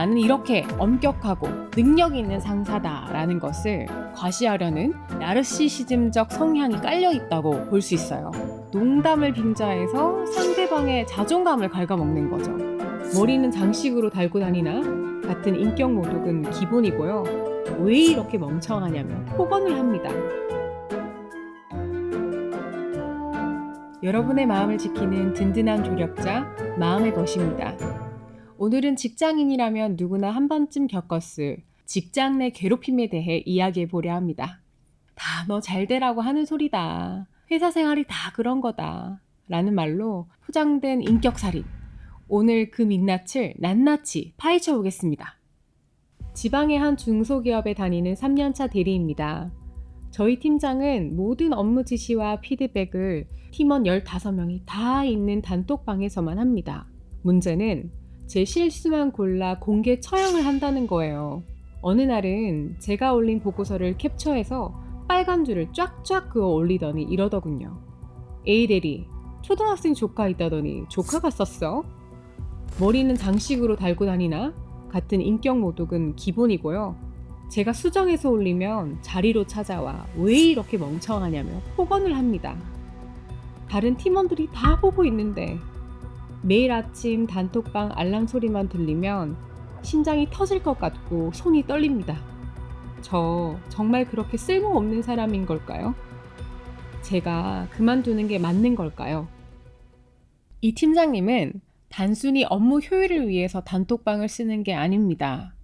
나는 이렇게 엄격하고 능력 있는 상사다라는 것을 과시하려는 나르시시즘적 성향이 깔려 있다고 볼 수 있어요. 농담을 빙자해서 상대방의 자존감을 갉아먹는 거죠. 머리는 장식으로 달고 다니나 같은 인격 모독은 기본이고요. 왜 이렇게 멍청하냐며 폭언을 합니다. 여러분의 마음을 지키는 든든한 조력자, 마음의 것입니다. 오늘은 직장인이라면 누구나 한 번쯤 겪었을 직장 내 괴롭힘에 대해 이야기해 보려 합니다. 다 너 잘되라고 하는 소리다. 회사 생활이 다 그런 거다. 라는 말로 포장된 인격살인. 오늘 그 민낯을 낱낱이 파헤쳐 보겠습니다. 지방의 한 중소기업에 다니는 3년차 대리입니다. 저희 팀장은 모든 업무 지시와 피드백을 팀원 15명이 다 있는 단톡방에서만 합니다. 문제는 제 실수만 골라 공개 처형을 한다는 거예요. 어느 날은 제가 올린 보고서를 캡처해서 빨간 줄을 쫙쫙 그어 올리더니 이러더군요. A 대리, 초등학생 조카 있다더니 조카가 썼어? 머리는 장식으로 달고 다니나? 같은 인격 모독은 기본이고요. 제가 수정해서 올리면 자리로 찾아와 왜 이렇게 멍청하냐며 폭언을 합니다. 다른 팀원들이 다 보고 있는데 매일 아침 단톡방 알람 소리만 들리면 심장이 터질 것 같고 손이 떨립니다. 저 정말 그렇게 쓸모없는 사람인 걸까요? 제가 그만두는 게 맞는 걸까요? 이 팀장님은 단순히 업무 효율을 위해서 단톡방을 쓰는 게 아닙니다.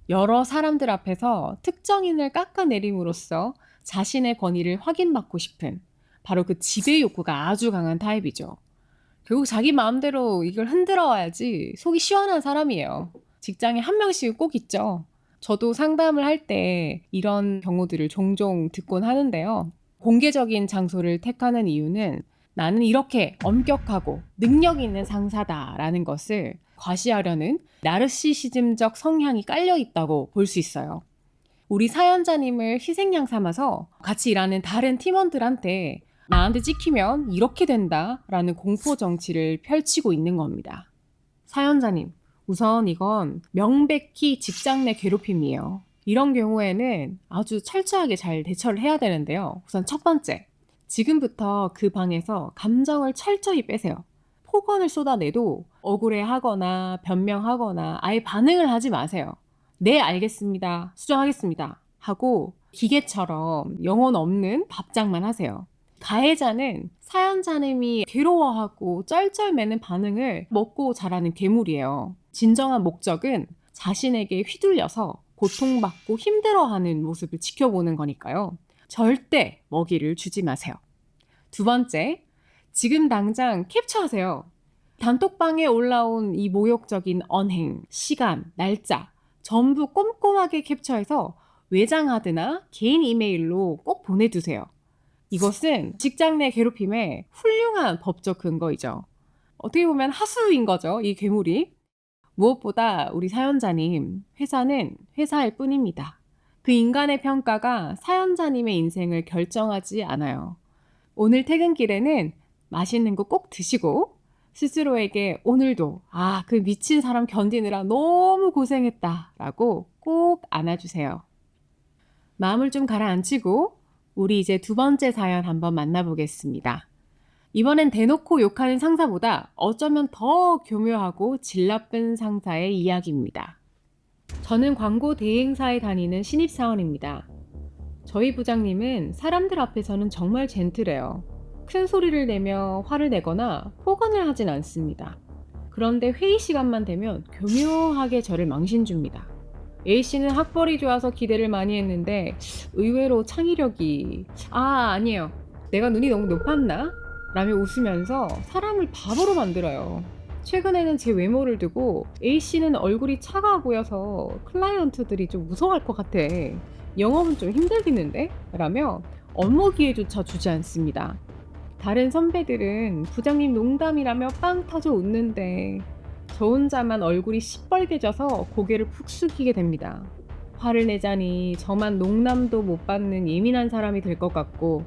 여러 사람들 앞에서 특정인을 깎아내림으로써 자신의 권위를 확인받고 싶은 바로 그 지배 욕구가 아주 강한 타입이죠. 결국 자기 마음대로 이걸 흔들어야지 속이 시원한 사람이에요. 직장에 한 명씩 꼭 있죠. 저도 상담을 할 때 이런 경우들을 종종 듣곤 하는데요. 공개적인 장소를 택하는 이유는 나는 이렇게 엄격하고 능력 있는 상사다라는 것을 과시하려는 나르시시즘적 성향이 깔려 있다고 볼 수 있어요. 우리 사연자님을 희생양 삼아서 같이 일하는 다른 팀원들한테 나한테 찍히면 이렇게 된다라는 공포 정치를 펼치고 있는 겁니다. 사연자님, 우선 이건 명백히 직장 내 괴롭힘이에요. 이런 경우에는 아주 철저하게 잘 대처를 해야 되는데요. 우선 첫 번째, 지금부터 그 방에서 감정을 철저히 빼세요. 폭언을 쏟아내도 억울해하거나 변명하거나 아예 반응을 하지 마세요. 네, 알겠습니다. 수정하겠습니다. 하고 기계처럼 영혼 없는 답장만 하세요. 가해자는 사연자님이 괴로워하고 쩔쩔매는 반응을 먹고 자라는 괴물이에요. 진정한 목적은 자신에게 휘둘려서 고통받고 힘들어하는 모습을 지켜보는 거니까요. 절대 먹이를 주지 마세요. 두 번째, 지금 당장 캡처하세요. 단톡방에 올라온 이 모욕적인 언행, 시간, 날짜 전부 꼼꼼하게 캡처해서 외장하드나 개인 이메일로 꼭 보내두세요. 이것은 직장 내 괴롭힘의 훌륭한 법적 근거이죠. 어떻게 보면 하수인 거죠, 이 괴물이. 무엇보다 우리 사연자님, 회사는 회사일 뿐입니다. 그 인간의 평가가 사연자님의 인생을 결정하지 않아요. 오늘 퇴근길에는 맛있는 거 꼭 드시고 스스로에게 오늘도 그 미친 사람 견디느라 너무 고생했다 라고 꼭 안아주세요. 마음을 좀 가라앉히고 우리 이제 두 번째 사연 한번 만나보겠습니다. 이번엔 대놓고 욕하는 상사보다 어쩌면 더 교묘하고 질 나쁜 상사의 이야기입니다. 저는 광고 대행사에 다니는 신입사원입니다. 저희 부장님은 사람들 앞에서는 정말 젠틀해요. 큰 소리를 내며 화를 내거나 폭언을 하진 않습니다. 그런데 회의 시간만 되면 교묘하게 저를 망신줍니다. A씨는 학벌이 좋아서 기대를 많이 했는데 의외로 창의력이 아니에요. 내가 눈이 너무 높았나? 라며 웃으면서 사람을 바보로 만들어요. 최근에는 제 외모를 두고 A씨는 얼굴이 차가워 보여서 클라이언트들이 좀 무서워할 것 같아. 영업은 좀 힘들겠는데? 라며 업무 기회조차 주지 않습니다. 다른 선배들은 부장님 농담이라며 빵 터져 웃는데 저 혼자만 얼굴이 시뻘개져서 고개를 푹 숙이게 됩니다. 화를 내자니 저만 농담도 못 받는 예민한 사람이 될 것 같고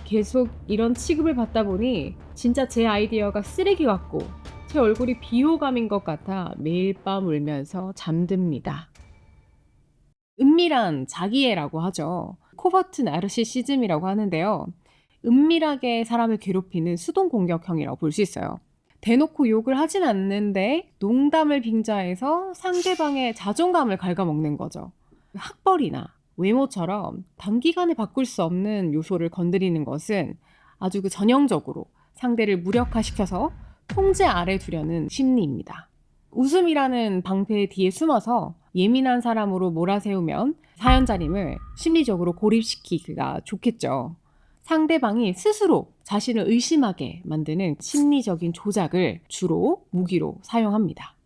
계속 이런 취급을 받다 보니 진짜 제 아이디어가 쓰레기 같고 제 얼굴이 비호감인 것 같아 매일 밤 울면서 잠듭니다. 은밀한 자기애라고 하죠. 코버트 나르시시즘이라고 하는데요. 은밀하게 사람을 괴롭히는 수동 공격형이라고 볼 수 있어요. 대놓고 욕을 하진 않는데 농담을 빙자해서 상대방의 자존감을 갉아먹는 거죠. 학벌이나 외모처럼 단기간에 바꿀 수 없는 요소를 건드리는 것은 아주 전형적으로 상대를 무력화시켜서 통제 아래 두려는 심리입니다. 웃음이라는 방패 뒤에 숨어서 예민한 사람으로 몰아세우면 사연자님을 심리적으로 고립시키기가 좋겠죠. 상대방이 스스로 자신을 의심하게 만드는 심리적인 조작을 주로 무기로 사용합니다.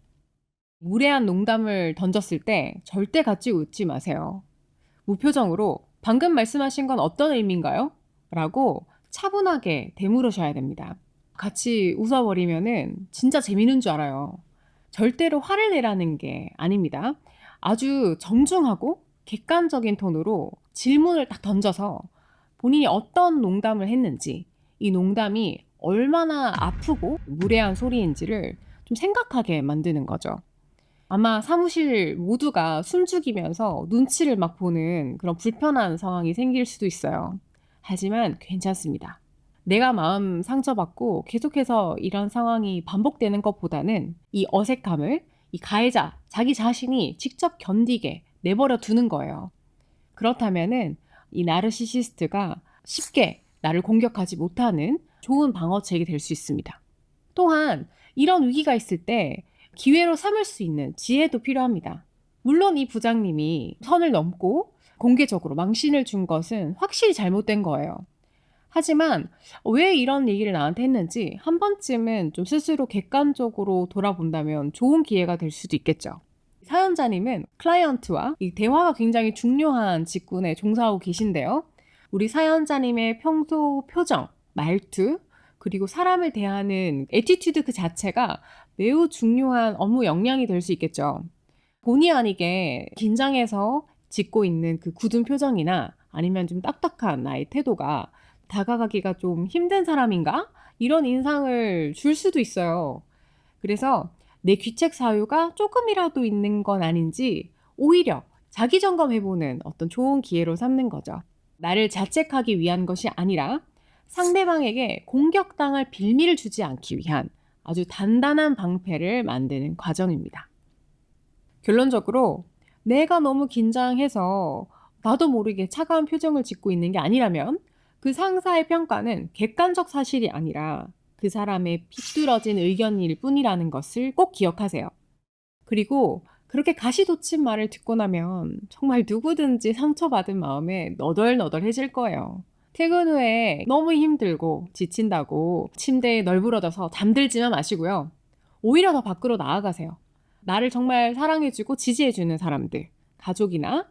무례한 농담을 던졌을 때 절대 같이 웃지 마세요. 무표정으로 방금 말씀하신 건 어떤 의미인가요? 라고 차분하게 되물으셔야 됩니다. 같이 웃어버리면은 진짜 재밌는 줄 알아요. 절대로 화를 내라는 게 아닙니다. 아주 정중하고 객관적인 톤으로 질문을 딱 던져서 본인이 어떤 농담을 했는지, 이 농담이 얼마나 아프고 무례한 소리인지를 좀 생각하게 만드는 거죠. 아마 사무실 모두가 숨죽이면서 눈치를 막 보는 그런 불편한 상황이 생길 수도 있어요. 하지만 괜찮습니다. 내가 마음 상처받고 계속해서 이런 상황이 반복되는 것보다는 이 어색함을 이 가해자, 자기 자신이 직접 견디게 내버려 두는 거예요. 그렇다면은 이 나르시시스트가 쉽게 나를 공격하지 못하는 좋은 방어책이 될 수 있습니다. 또한 이런 위기가 있을 때 기회로 삼을 수 있는 지혜도 필요합니다. 물론 이 부장님이 선을 넘고 공개적으로 망신을 준 것은 확실히 잘못된 거예요. 하지만 왜 이런 얘기를 나한테 했는지 한 번쯤은 좀 스스로 객관적으로 돌아본다면 좋은 기회가 될 수도 있겠죠. 사연자님은 클라이언트와 이 대화가 굉장히 중요한 직군에 종사하고 계신데요. 우리 사연자님의 평소 표정, 말투, 그리고 사람을 대하는 애티튜드 그 자체가 매우 중요한 업무 역량이 될 수 있겠죠. 본의 아니게 긴장해서 짓고 있는 그 굳은 표정이나 아니면 좀 딱딱한 나의 태도가 다가가기가 좀 힘든 사람인가? 이런 인상을 줄 수도 있어요. 그래서 내 귀책 사유가 조금이라도 있는 건 아닌지 오히려 자기 점검해보는 어떤 좋은 기회로 삼는 거죠. 나를 자책하기 위한 것이 아니라 상대방에게 공격당할 빌미를 주지 않기 위한 아주 단단한 방패를 만드는 과정입니다. 결론적으로 내가 너무 긴장해서 나도 모르게 차가운 표정을 짓고 있는 게 아니라면 그 상사의 평가는 객관적 사실이 아니라 그 사람의 비뚤어진 의견일 뿐이라는 것을 꼭 기억하세요. 그리고 그렇게 가시돋친 말을 듣고 나면 정말 누구든지 상처받은 마음에 너덜너덜해질 거예요. 퇴근 후에 너무 힘들고 지친다고 침대에 널브러져서 잠들지만 마시고요. 오히려 더 밖으로 나아가세요. 나를 정말 사랑해주고 지지해주는 사람들, 가족이나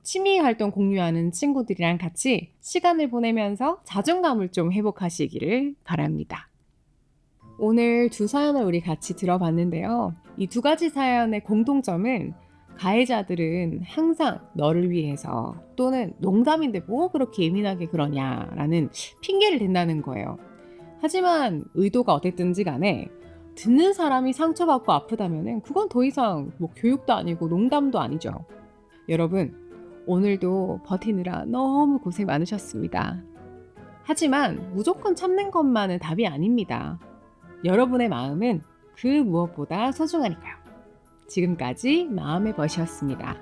취미 활동 공유하는 친구들이랑 같이 시간을 보내면서 자존감을 좀 회복하시기를 바랍니다. 오늘 두 사연을 우리 같이 들어봤는데요. 이 두 가지 사연의 공통점은 가해자들은 항상 너를 위해서 또는 농담인데 뭐 그렇게 예민하게 그러냐라는 핑계를 댄다는 거예요. 하지만 의도가 어땠든지 간에 듣는 사람이 상처받고 아프다면 그건 더 이상 뭐 교육도 아니고 농담도 아니죠. 여러분, 오늘도 버티느라 너무 고생 많으셨습니다. 하지만 무조건 참는 것만은 답이 아닙니다. 여러분의 마음은 그 무엇보다 소중하니까요. 지금까지 마음의 벗이었습니다.